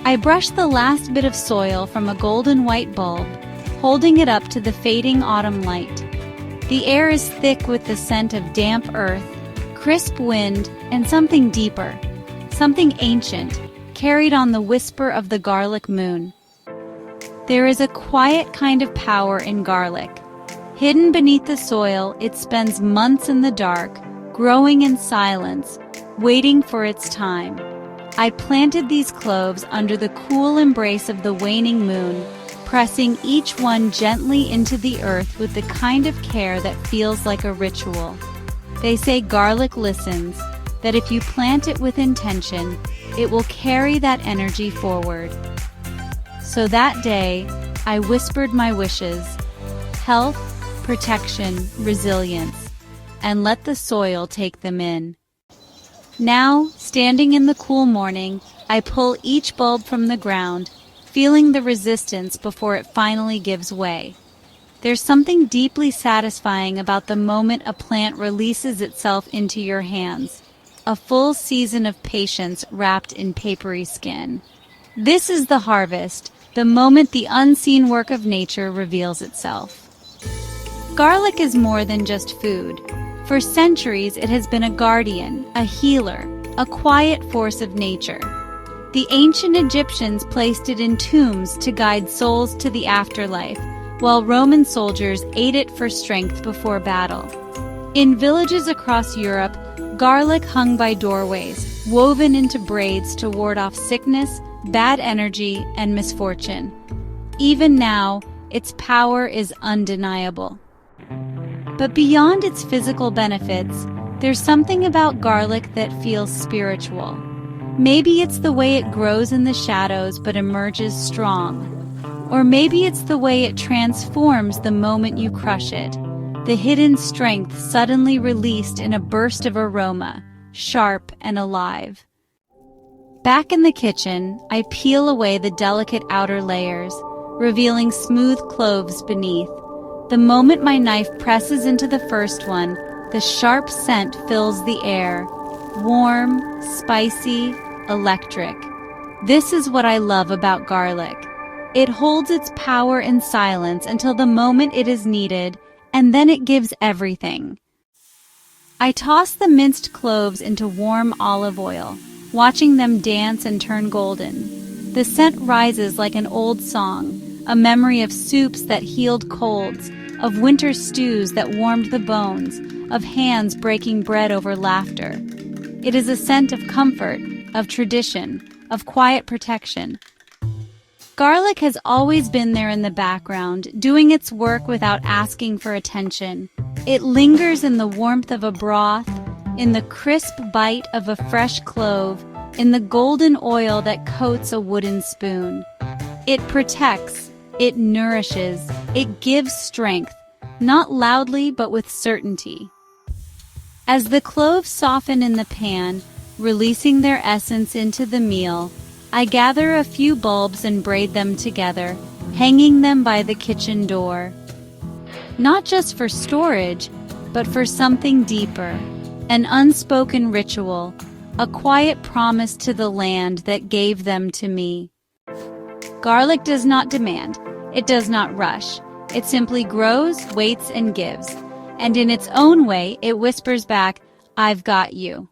I brush the last bit of soil from a golden white bulb, holding it up to the fading autumn light. The air is thick with the scent of damp earth, crisp wind, and something deeper, something ancient, carried on the whisper of the garlic moon. There is a quiet kind of power in garlic. Hidden beneath the soil, it spends months in the dark, growing in silence, waiting for its time. I planted these cloves under the cool embrace of the waning moon, pressing each one gently into the earth with the kind of care that feels like a ritual. They say garlic listens, that if you plant it with intention, it will carry that energy forward. So that day, I whispered my wishes: health, protection, resilience, and let the soil take them in. Now, standing in the cool morning, I pull each bulb from the ground, feeling the resistance before it finally gives way. There's something deeply satisfying about the moment a plant releases itself into your hands, a full season of patience wrapped in papery skin. This is the harvest, the moment the unseen work of nature reveals itself. Garlic is more than just food. For centuries, it has been a guardian, a healer, a quiet force of nature. The ancient Egyptians placed it in tombs to guide souls to the afterlife, while Roman soldiers ate it for strength before battle. In villages across Europe, garlic hung by doorways, woven into braids to ward off sickness, bad energy, and misfortune. Even now, its power is undeniable. But beyond its physical benefits, there's something about garlic that feels spiritual. Maybe it's the way it grows in the shadows but emerges strong. Or maybe it's the way it transforms the moment you crush it, the hidden strength suddenly released in a burst of aroma, sharp and alive. Back in the kitchen, I peel away the delicate outer layers, revealing smooth cloves beneath. The moment my knife presses into the first one, the sharp scent fills the air. Warm, spicy, electric. This is what I love about garlic. It holds its power in silence until the moment it is needed, and then it gives everything. I toss the minced cloves into warm olive oil, watching them dance and turn golden. The scent rises like an old song, a memory of soups that healed colds, of winter stews that warmed the bones, of hands breaking bread over laughter. It is a scent of comfort, of tradition, of quiet protection. Garlic has always been there in the background, doing its work without asking for attention. It lingers in the warmth of a broth, in the crisp bite of a fresh clove, in the golden oil that coats a wooden spoon. It protects, it nourishes, it gives strength, not loudly but with certainty. As the cloves soften in the pan, releasing their essence into the meal, I gather a few bulbs and braid them together, hanging them by the kitchen door. Not just for storage, but for something deeper, an unspoken ritual, a quiet promise to the land that gave them to me. Garlic does not demand, it does not rush. It simply grows, waits, and gives. And in its own way, it whispers back, "I've got you."